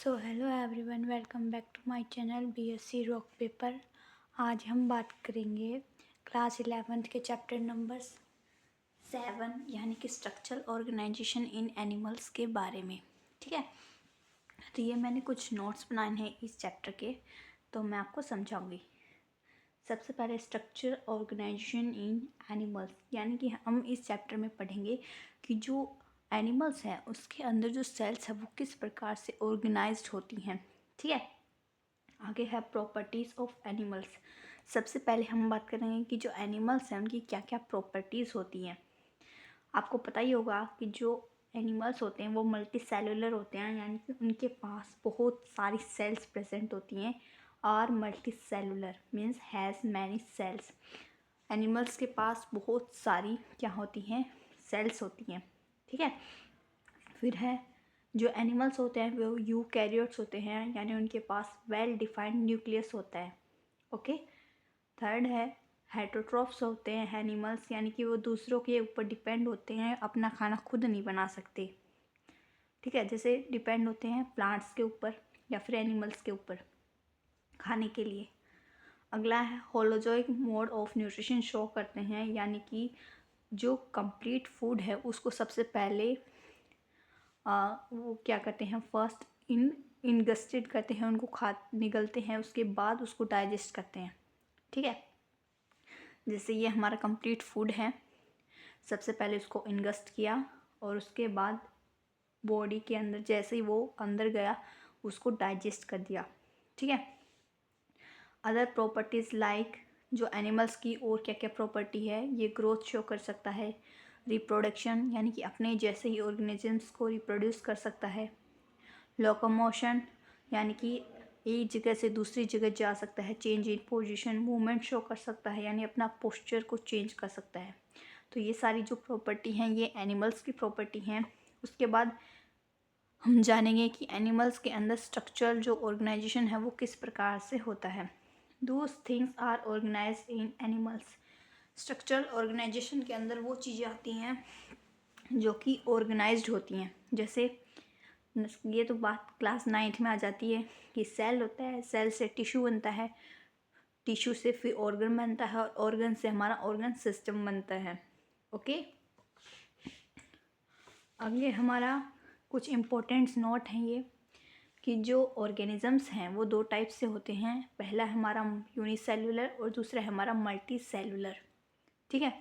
So hello everyone, welcome back to my channel BSc rock paper. आज हम बात करेंगे क्लास 11th के चैप्टर नंबर 7 यानी कि स्ट्रक्चरल ऑर्गेनाइजेशन इन एनिमल्स के बारे में। ठीक है, तो ये मैंने कुछ नोट्स बनाए हैं इस चैप्टर के, तो मैं आपको समझाऊंगी। सबसे पहले स्ट्रक्चर ऑर्गेनाइजेशन इन एनिमल्स, यानी कि हम इस चैप्टर में पढ़ेंगे कि जो एनिमल्स हैं उसके अंदर जो सेल्स है वो किस प्रकार से ऑर्गेनाइज्ड होती हैं। ठीक है, आगे है प्रॉपर्टीज़ ऑफ एनिमल्स। सबसे पहले हम बात करेंगे कि जो एनिमल्स हैं उनकी क्या क्या प्रॉपर्टीज़ होती हैं। आपको पता ही होगा कि जो एनिमल्स होते हैं वो मल्टी सेलुलर होते हैं, यानी कि उनके पास बहुत सारी सेल्स प्रेजेंट होती हैं। और multi cellular means has many cells. Animals के पास बहुत सारी क्या होती हैं, सेल्स होती हैं। ठीक है, फिर है जो एनिमल्स होते हैं वो यूकैरियोट्स होते हैं, यानी उनके पास वेल डिफाइंड न्यूक्लियस होता है। ओके, थर्ड है हेटरोट्रॉफ्स होते हैं एनिमल्स, यानी कि वो दूसरों के ऊपर डिपेंड होते हैं, अपना खाना खुद नहीं बना सकते। ठीक है, जैसे डिपेंड होते हैं प्लांट्स के ऊपर या फिर एनिमल्स के ऊपर खाने के लिए। अगला है holozoic mode of nutrition show करते हैं, यानी कि जो कंप्लीट फूड है उसको सबसे पहले वो क्या करते हैं, फर्स्ट इनगस्टेड करते हैं, उनको खा निगलते हैं, उसके बाद उसको डाइजेस्ट करते हैं। ठीक है, जैसे ये हमारा कंप्लीट फूड है, सबसे पहले उसको इनगस्ट किया और उसके बाद बॉडी के अंदर जैसे ही वो अंदर गया उसको डाइजेस्ट कर दिया। ठीक है, अदर प्रॉपर्टीज़ लाइक जो एनिमल्स की और क्या क्या प्रॉपर्टी है, ये ग्रोथ शो कर सकता है, रिप्रोडक्शन यानी कि अपने जैसे ही ऑर्गेनिजम्स को रिप्रोड्यूस कर सकता है, लोकोमोशन यानी कि एक जगह से दूसरी जगह जा सकता है, change in position movement show कर सकता है, यानी अपना पोस्चर को चेंज कर सकता है। तो ये सारी जो प्रॉपर्टी हैं ये एनिमल्स की प्रॉपर्टी हैं। उसके बाद हम जानेंगे कि एनिमल्स के अंदर स्ट्रक्चरल जो ऑर्गेनाइजेशन है वो किस प्रकार से होता है। Those things are organised in animals. Structural organisation के अंदर वो चीज़ें आती हैं जो कि ऑर्गेनाइज्ड होती हैं। जैसे ये तो बात क्लास 9th में आ जाती है कि सेल होता है, सेल से टिश्यू बनता है, टिश्यू से फिर ऑर्गन बनता है और ऑर्गन से हमारा ऑर्गन सिस्टम बनता है। ओके, अगले हमारा कुछ इम्पोर्टेंट्स नोट हैं ये कि जो ऑर्गेनिजम्स हैं वो दो टाइप से होते हैं। पहला है हमारा यूनिसेलुलर और दूसरा है हमारा मल्टी सेलुलर। ठीक है,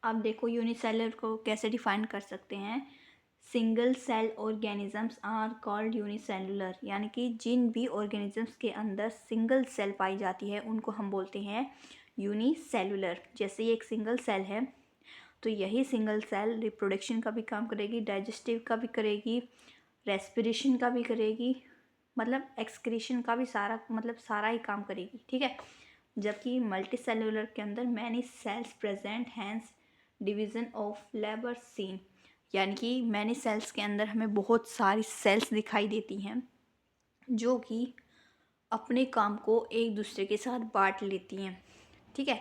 अब देखो यूनिसेलुलर को कैसे डिफाइन कर सकते हैं। Single cell organisms are called unicellular, यानी कि जिन भी ऑर्गेनिजम्स के अंदर सिंगल सेल पाई जाती है उनको हम बोलते हैं यूनिसेलुलर। जैसे ये एक सिंगल सेल है तो यही सिंगल सेल रिप्रोडक्शन का भी काम करेगी, डाइजेस्टिव का भी करेगी, रेस्पिरेशन का भी करेगी, मतलब एक्सक्रीशन का भी सारा ही काम करेगी। ठीक है, जबकि मल्टी सेलुलर के अंदर many cells present, hence division of labour seen, यानी कि मैनी सेल्स के अंदर हमें बहुत सारी सेल्स दिखाई देती हैं जो कि अपने काम को एक दूसरे के साथ बांट लेती हैं। ठीक है,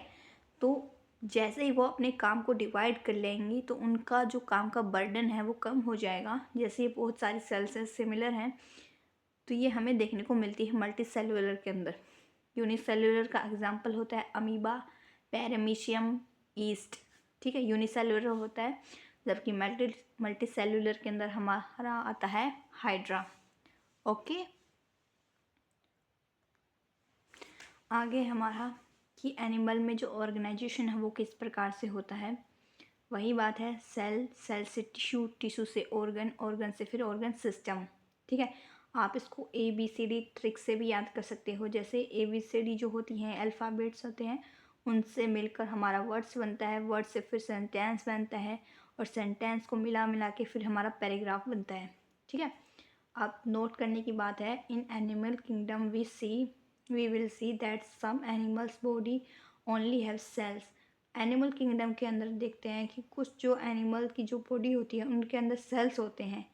तो जैसे ही वो अपने काम को डिवाइड कर लेंगी तो उनका जो काम का बर्डन है वो कम हो जाएगा। जैसे ये बहुत सारी सेल्स सिमिलर हैं तो ये हमें देखने को मिलती है मल्टी सेलुलर के अंदर। यूनिसेलुलर का एग्जांपल होता है अमीबा, पैरामीशियम, ईस्ट। ठीक है, यूनिसेलुलर होता है, जबकि मल्टी सेलुलर के अंदर हमारा आता है हाइड्रा। ओके, आगे हमारा कि एनिमल में जो ऑर्गेनाइजेशन है वो किस प्रकार से होता है। वही बात है, सेल, सेल से टिश्यू, टिश्यू से ऑर्गन, ऑर्गन से फिर ऑर्गन सिस्टम। ठीक है, आप इसको ABCD ट्रिक से भी याद कर सकते हो। जैसे ABCD जो होती हैं अल्फ़ाबेट्स होते हैं, उनसे मिलकर हमारा वर्ड्स बनता है, वर्ड से फिर सेंटेंस बनता है और सेंटेंस को मिला मिला के फिर हमारा पैराग्राफ बनता है। ठीक है, आप नोट करने की बात है, in animal kingdom we will see that some animals body only have cells. Animal kingdom के अंदर देखते हैं कि कुछ जो एनिमल की जो बॉडी होती है उनके अंदर सेल्स होते हैं,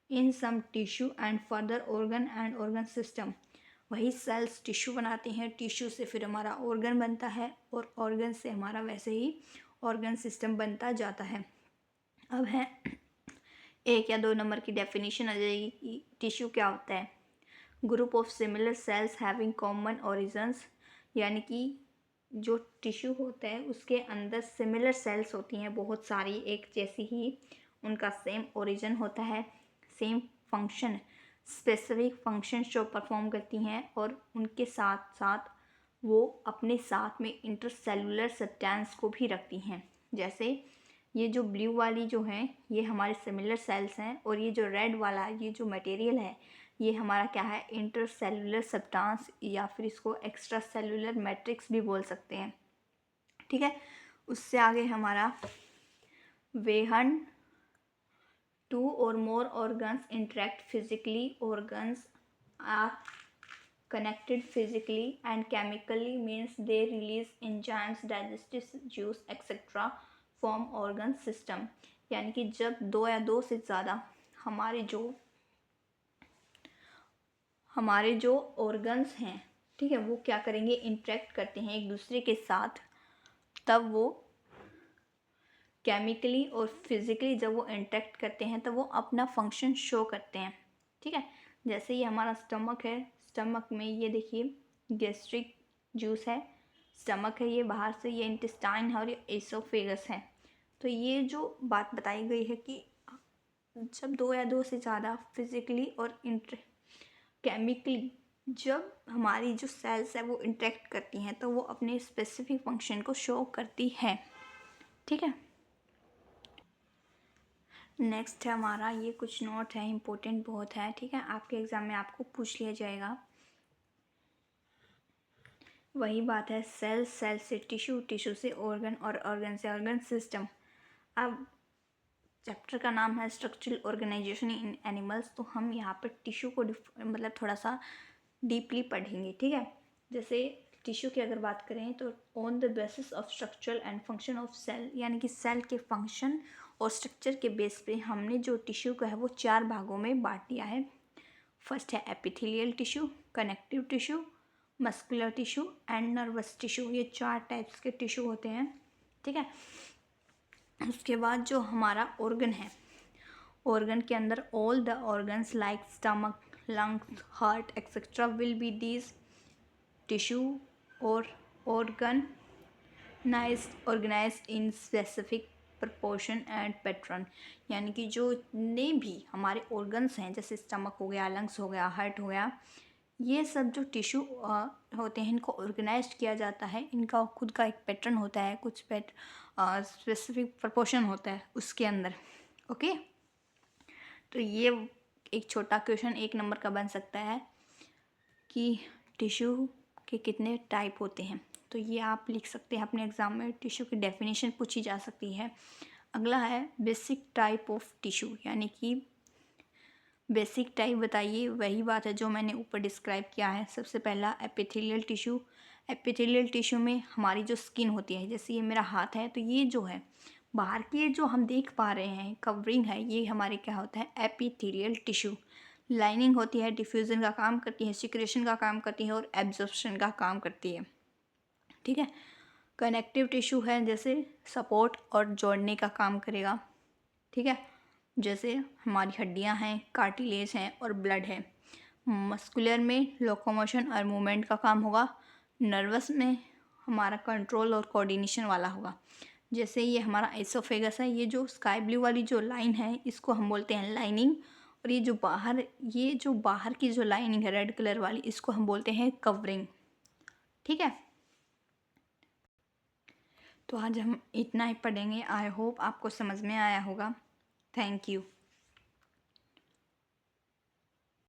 in some tissue and further organ and organ system. वही सेल्स टिश्यू बनाते हैं, टिश्यू से फिर हमारा ऑर्गन बनता है और ऑर्गन से हमारा वैसे ही ऑर्गन सिस्टम बनता जाता है। अब है 1 या 2 नंबर की डेफिनेशन आ जाएगी कि टिश्यू क्या होता है। Group of similar cells having common origins, यानी कि जो टिश्यू होता है उसके अंदर सिमिलर सेल्स होती हैं बहुत सारी, एक जैसी ही, उनका सेम ओरिजिन होता है, सेम फंक्शन, स्पेसिफिक फंक्शन जो परफॉर्म करती हैं, और उनके साथ साथ वो अपने साथ में इंटरसेलुलर सब्सटेंस को भी रखती हैं। जैसे ये जो ब्लू वाली जो हैं ये हमारे सिमिलर सेल्स हैं, और ये जो रेड वाला ये जो मटेरियल है ये हमारा क्या है, इंटरसेलुलर सब्सटेंस, या फिर इसको एक्स्ट्रा सेलुलर मैट्रिक्स भी बोल सकते हैं। ठीक है, उससे आगे हमारा when, two or more organs interact physically, organs are connected physically and chemically means they release enzymes, digestive juice etc. form organ system, यानी कि जब दो या दो से ज़्यादा हमारे जो ऑर्गन्स हैं, ठीक है, वो क्या करेंगे, इंटरेक्ट करते हैं एक दूसरे के साथ, तब वो केमिकली और फिजिकली जब वो इंटरेक्ट करते हैं तब वो अपना फंक्शन शो करते हैं। ठीक है, जैसे ये हमारा स्टमक है, स्टमक में ये देखिए गैस्ट्रिक जूस है, स्टमक है, ये बाहर से ये इंटेस्टाइन है और ये एसोफेगस है। तो ये जो बात बताई गई है कि जब दो या दो से ज़्यादा फिजिकली और केमिकली जब हमारी जो सेल्स है वो इंटरेक्ट करती हैं तो वो अपने स्पेसिफिक फंक्शन को शो करती है। ठीक है, नेक्स्ट है हमारा, ये कुछ नोट है, इम्पोर्टेंट बहुत है। ठीक है, आपके एग्ज़ाम में आपको पूछ लिया जाएगा। वही बात है, सेल, सेल से टिश्यू, टिश्यू से ऑर्गन और ऑर्गन से ऑर्गन सिस्टम। अब चैप्टर का नाम है स्ट्रक्चरल ऑर्गेनाइजेशन इन एनिमल्स, तो हम यहाँ पर टिश्यू को मतलब थोड़ा सा डीपली पढ़ेंगे। ठीक है, जैसे टिश्यू की अगर बात करें तो on the basis of structure and function of cell, यानी कि सेल के फंक्शन और स्ट्रक्चर के बेस पे हमने जो टिश्यू का है वो 4 भागों में बांट दिया है। फर्स्ट है epithelial tissue, connective tissue, muscular tissue and nervous tissue, ये 4 टाइप्स के टिश्यू होते हैं। ठीक है, उसके बाद जो हमारा ऑर्गन है, ऑर्गन के अंदर all the organs like stomach, lungs, heart etcetera will be these tissue और organ organized in specific proportion and pattern, यानी कि जो ने भी हमारे ऑर्गन्स हैं, जैसे स्टमक हो गया, लंग्स हो गया, हार्ट हो गया, ये सब जो टिश्यू होते हैं इनको ऑर्गेनाइज किया जाता है, इनका खुद का एक पैटर्न होता है, कुछ स्पेसिफिक प्रपोर्शन होता है उसके अंदर। ओके, तो ये एक छोटा क्वेश्चन 1 नंबर का बन सकता है कि टिश्यू के कितने टाइप होते हैं, तो ये आप लिख सकते हैं अपने एग्ज़ाम में। टिश्यू की डेफिनेशन पूछी जा सकती है। अगला है बेसिक टाइप ऑफ टिश्यू, यानी कि बेसिक टाइप बताइए, वही बात है जो मैंने ऊपर डिस्क्राइब किया है। सबसे पहला एपिथेलियल टिश्यू, एपिथेलियल टिश्यू में हमारी जो स्किन होती है, जैसे ये मेरा हाथ है तो ये जो है बाहर की जो हम देख पा रहे हैं कवरिंग है, ये हमारे क्या होता है, एपिथेलियल टिश्यू। लाइनिंग होती है, डिफ्यूज़न का काम करती है, सिक्रेशन का काम करती है और एब्जॉर्प्शन का काम करती है। ठीक है, कनेक्टिव टिश्यू है, जैसे सपोर्ट और जोड़ने का काम करेगा। ठीक है, जैसे हमारी हड्डियां हैं, कार्टिलेज हैं और ब्लड है। मस्कुलर में लोकोमोशन और मूवमेंट का काम होगा। नर्वस में हमारा कंट्रोल और कोऑर्डिनेशन वाला होगा। जैसे ये हमारा एसोफेगस है, ये जो स्काई ब्लू वाली जो लाइन है इसको हम बोलते हैं लाइनिंग, और ये जो बाहर की जो लाइनिंग है रेड कलर वाली, इसको हम बोलते हैं कवरिंग। ठीक है, तो आज हम इतना ही पढ़ेंगे। आई होप आपको समझ में आया होगा। Thank you.